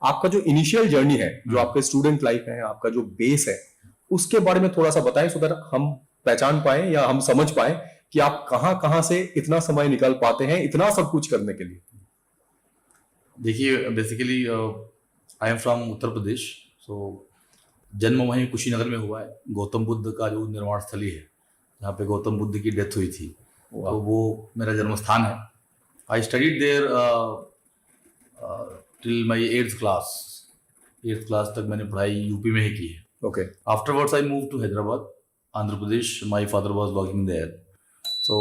आपका जो initial journey है, जो आपके स्टूडेंट लाइफ है, आपका जो बेस है, उसके बारे में थोड़ा सा बताएं, सो दैट हम पहचान पाए या हम समझ पाए कि आप कहाँ कहाँ से इतना समय निकाल पाते हैं इतना सब कुछ करने के लिए। देखिए, basically I am from Uttar Pradesh. सो जन्म वहीं कुशीनगर में हुआ है। गौतम बुद्ध का जो निर्वाण स्थली है, जहाँ पे गौतम बुद्ध की डेथ हुई थी, तो वो मेरा जन्म स्थान है। I studied there till my 8th class तक मैंने पढ़ाई यूपी में ही की है। Okay. Afterwards I move to Hyderabad, Andhra Pradesh. My father was working there, so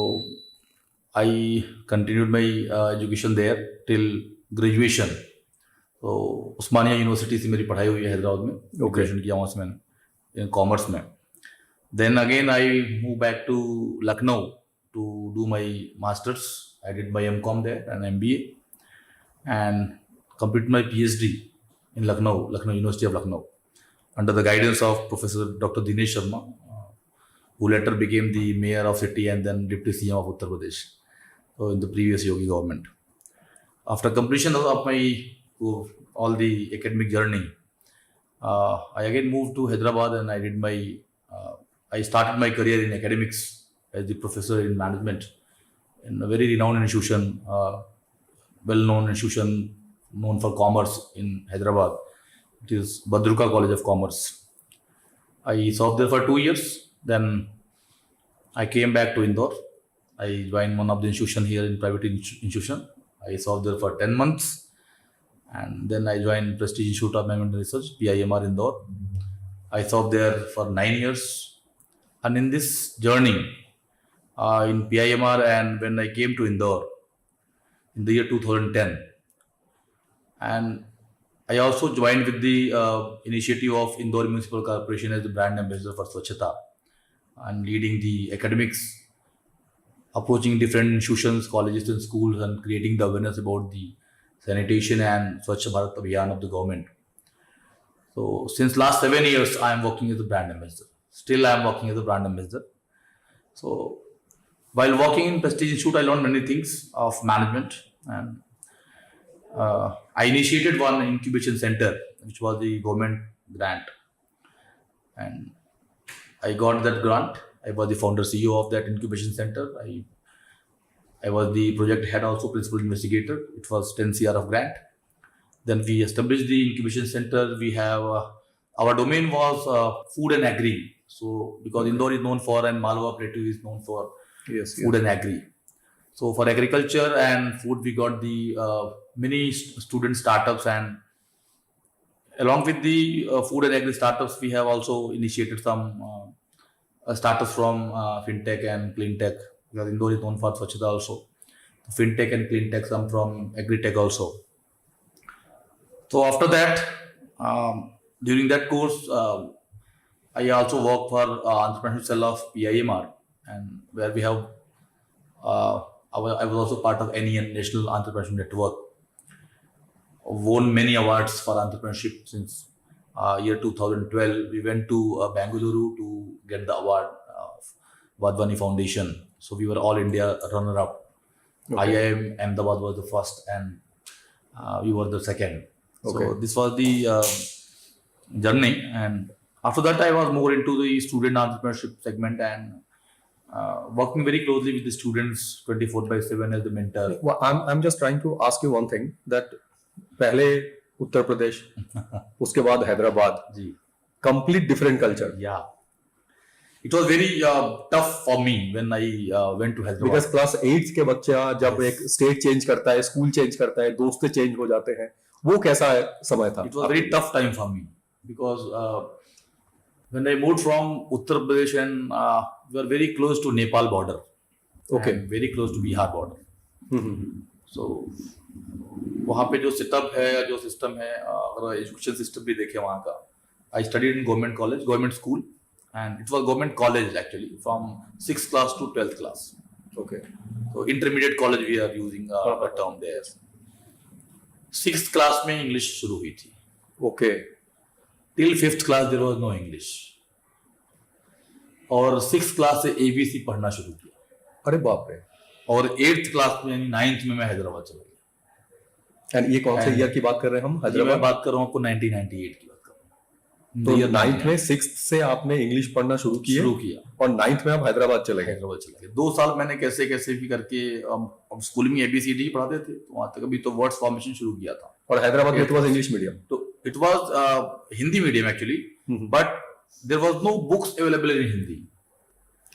I continued my education there till graduation. तो उस्मानिया यूनिवर्सिटी से मेरी पढ़ाई हुई है हैदराबाद में। ग्रेजुएशन किया वहाँ से मैंने कॉमर्स में। Then again I move back to Lucknow to do my masters. I did my MCom there and MBA and complete my PhD in Lucknow University of Lucknow, under the guidance of Professor Dr. Dinesh Sharma, who later became the mayor of city and then deputy CM of Uttar Pradesh, so in the previous Yogi government. After completion of my all the academic journey, I again moved to Hyderabad and I started my career in academics as the professor in management in a very renowned institution, well-known institution known for commerce in Hyderabad. It is Badruka College of Commerce. I served there for 2 years. Then I came back to Indore. I joined one of the institution here in private institution. I served there for 10 months. And then I joined Prestige Institute of Management and Research, PIMR Indore. I served there for 9 years. And in this journey, in PIMR and when I came to Indore, in the year 2010, and I also joined with the initiative of Indore Municipal Corporation as the brand ambassador for Swachhata, and leading the academics, approaching different institutions, colleges and schools, and creating the awareness about the sanitation and Swachh Bharat Abhiyan of the government. So since last 7 years, I am working as a brand ambassador. Still, I am working as a brand ambassador. So while working in Prestige Institute, I learned many things of management, and I initiated one incubation center, which was the government grant, and I got that grant. I was the founder CEO of that incubation center. I was the project head, also principal investigator. It was 10 CR of grant. Then we established the incubation center. We have our domain was food and agri. So because Indore is known for and Malwa Plateau is known for food and agri. So for agriculture and food, we got the many student startups, and along with the food and agri startups, we have also initiated some startups from fintech and clean tech, because Indore is known for Swachhata also. Fintech and clean tech, some from agri tech also. So after that, during that course, I also work for entrepreneurship cell of PIMR, and where we have I was also part of NEN, National Entrepreneurship Network. Won many awards for entrepreneurship since year 2012. We went to Bengaluru to get the award of Vadvani Foundation. So we were all India runner-up. Okay. IIM Ahmedabad was the first, and we were the second. Okay. So this was the journey, and after that I was more into the student entrepreneurship segment, and working very closely with the students 24/7 as the mentor. Well, I'm just trying to ask you one thing, that पहले उत्तर प्रदेश, उसके बाद हैदराबाद, जी, complete different culture. Yeah, it was very tough for me when I went to Hyderabad. Because class 8 के बच्चा जब एक state change करता है, school change करता है, दोस्त change हो जाते हैं, वो कैसा समय था? It was a very tough time for me, because when I moved from Uttar Pradesh, and we were very close to Nepal border. Okay. And very close to Bihar border. So वहाँ पे जो setup है, जो system है, अगर education system भी देखे वहाँ का, I studied in government college, government school, and it was government college actually from 6th class to 12th class. Okay. So intermediate college we are using a term there. 6th class में English शुरू हुई थी. Okay. Till 5th class there was no English. और 6th class से ABC पढ़ना शुरू किया. अरे बाप रे. और 8th क्लास में यानी 9th में मैं हैदराबाद चला गया. एंड ये कौन से And- ईयर की बात कर रहे हैं हम, ये मैं हैदराबाद? बात कर रहा हूँ आपको 1998 की बात कर रहा हूँ। तो Year 9th 99 में 6th से आपने इंग्लिश पढ़ना शुरू किए शुरू किया, और 9th में आप हैदराबाद चले गए। हैदराबाद चला गया। 2 साल मैंने कैसे कैसे भी करके अब स्कूल में ABCD पढ़ाते थे, तो वहां तक अभी तो वर्ड्स फॉर्मेशन शुरू किया था। और हैदराबाद में तो इंग्लिश मीडियम। तो it was Hindi medium actually, but there was no books available in Hindi.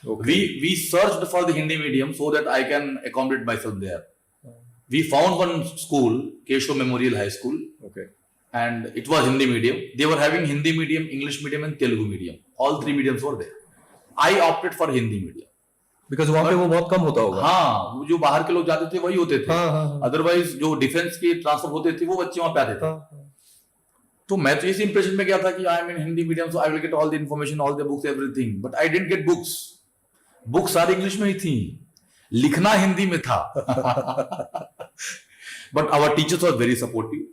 We searched for the Hindi medium so that I can accommodate myself there. We found one school, Keshav Memorial High School, Okay. and it was Hindi medium. They were having Hindi medium, English medium, and Telugu medium. All three mediums were there. I opted for Hindi medium. Because वहां पे वो बहुत कम होता होगा। हाँ, वो जो बाहर के लोग जाते थे वही होते थे। हाँ। अदरवाइज जो डिफेंस के ट्रांसफर होते थे वो बच्चे वहां पे आते थे। तो मैं तो इसी इंप्रेशन में गया था कि I am in Hindi medium, so I will get all the information, all the books, everything, but I didn't get books. Books सारी इंग्लिश में ही थी, लिखना हिंदी में था। But our teachers were very supportive.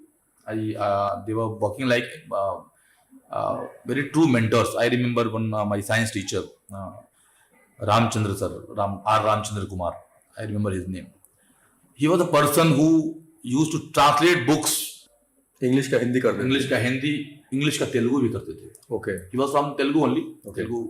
They were working like very true mentors. I remember one my science teacher, Ramchandra sir, Ramchandra Kumar. I remember his name. He was the person who used to translate books. English का हिंदी कर देते। English का Hindi, English का तेलुगु भी करते थे. Okay. He was from Telugu only, Okay. Telugu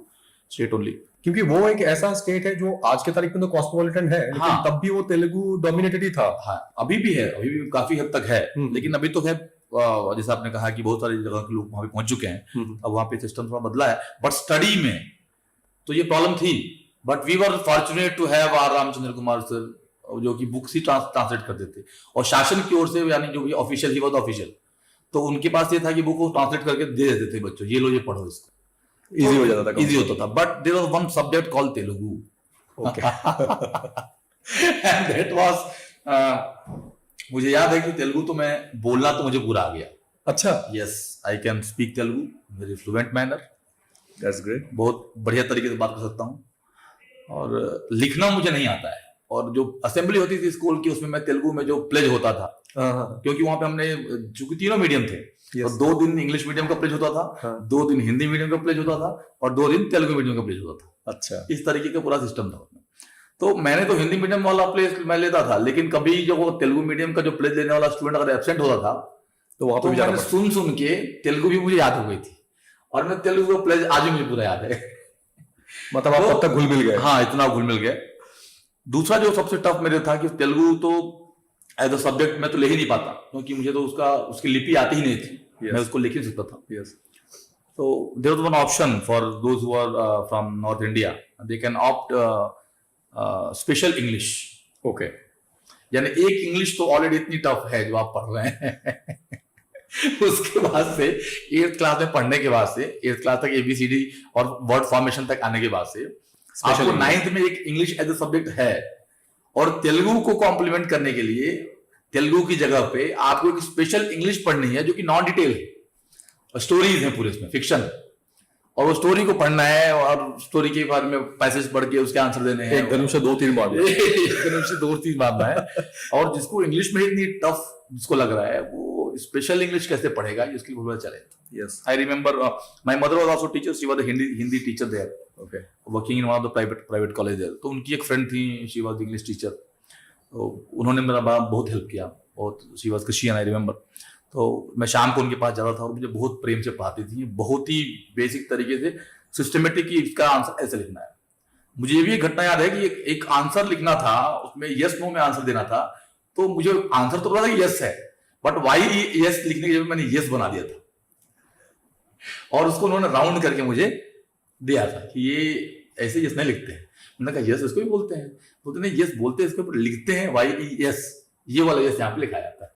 state only. क्योंकि वो एक ऐसा स्टेट है जो आज के तारीख में तो कॉस्मोपॉलिटन है, लेकिन हाँ। तब भी वो तेलुगु डोमिनेटेड ही था। हाँ, अभी भी है, अभी भी काफी हद तक है, लेकिन अभी तो है, जैसे आपने कहा कि बहुत सारी जगह के लोग वहां पे पहुंच चुके हैं, अब वहां पे सिस्टम थोड़ा बदला है, बट स्टडी में तो ये प्रॉब्लम थी. But we were fortunate to have R Ramchandra Kumar sir, जो कि बुक्स ही ट्रांसलेट करते थे, और शासन की ओर से, यानी जो भी ऑफिशियल ही, वो ऑफिशियल, तो उनके पास ये था कि बुक को ट्रांसलेट करके दे देते थे बच्चों, ये लो, ये पढ़ो, इसको इजी हो जाता था। इजी होता था. But there was one subject called Telugu. Okay. And that was, मुझे याद है कि तेलुगु तो मैं बोलना तो मुझे पूरा आ गया. अच्छा। Yes, I can speak Telugu very fluent manner. That's great. बहुत बढ़िया तरीके से बात कर सकता हूँ, और लिखना मुझे नहीं आता है. और जो असेंबली होती थी स्कूल की, उसमें मैं तेलुगु में जो प्लेज होता था, क्योंकि वहां पे हमने, चूंकि तीनों मीडियम थे, तो 2 दिन इंग्लिश मीडियम का प्लेज होता था, 2 दिन हिंदी मीडियम का प्लेज होता था, और 2 दिन तेलुगु मीडियम का प्लेज होता था. अच्छा। इस तरीके का पूरा सिस्टम था. तो मैंने तो हिंदी मीडियम वाला प्लेज मैं लेता था, लेकिन कभी जो वो तेलुगु मीडियम का जो प्लेज लेने वाला स्टूडेंट अगर एब्सेंट होता था, तो वहां तो पे मैंने सुन के तेलुगु भी मुझे याद हो गई थी, और मैं तेलुगु का प्लेज आज भी मुझे पूरा याद है. मतलब आप तब तक घुल मिल गए। हाँ, इतना घुल मिल गया. दूसरा जो सबसे टफ मेरे था कि तेलुगु तो एज अ सब्जेक्ट मैं तो ले ही नहीं पाता, क्योंकि मुझे तो उसकी लिपि आती ही नहीं थी. Yes. मैं उसको लिख ही नहीं सकता था. Yes. So there was one option for those who are from North India. They can opt special English. Okay. यानी एक इंग्लिश तो ऑलरेडी इतनी टफ है जो आप पढ़ रहे हैं. उसके बाद से 8th क्लास में पढ़ने के बाद से 8th क्लास तक ABCD और वर्ड फॉर्मेशन तक आने के बाद से आपको 9th में एक इंग्लिश एज ए सब्जेक्ट है, और तेलुगु को कॉम्प्लीमेंट करने के लिए तेलुगु की जगह पे आपको एक स्पेशल इंग्लिश पढ़नी है, जो कि नॉन डिटेल है. स्टोरीज है पूरे इसमें, फिक्शन, और वो स्टोरी को पढ़ना है, और स्टोरी के बारे में पैसेज पढ़ के उसके आंसर देने हैं. एक धनुष से 2-3 बार। एक धनुष से 2-3 बार है. और जिसको इंग्लिश में इतनी टफ जिसको लग रहा है, वो स्पेशल इंग्लिश कैसे पढ़ेगा, इसके लिए बहुत चले. Yes. I remember my mother was also teacher. She was the Hindi teacher there, okay. Working in one of the private college there. तो उनकी एक फ्रेंड थी, she was the English teacher. तो उन्होंने मेरा बहुत हेल्प किया, और she was Christian, I remember. तो मैं शाम को उनके पास जाता था, और मुझे बहुत प्रेम से पढ़ाती थी, बहुत ही बेसिक तरीके से, सिस्टमेटिक, इसका आंसर ऐसे लिखना है. मुझे ये भी एक घटना याद है कि एक आंसर लिखना था, उसमें यस नो में आंसर देना था. तो मुझे आंसर तो पता था कि यस है, बट वाई यस लिखने की जगह मैंने यस बना दिया था, और उसको उन्होंने राउंड करके मुझे दिया था कि ये ऐसे यस नहीं लिखते हैं. मैंने कहा यस इसको भी बोलते हैं. बोलते नहीं, यस बोलते हैं इसके ऊपर, लिखते हैं वाई यस, ये वाला यस यहाँ पे लिखाया.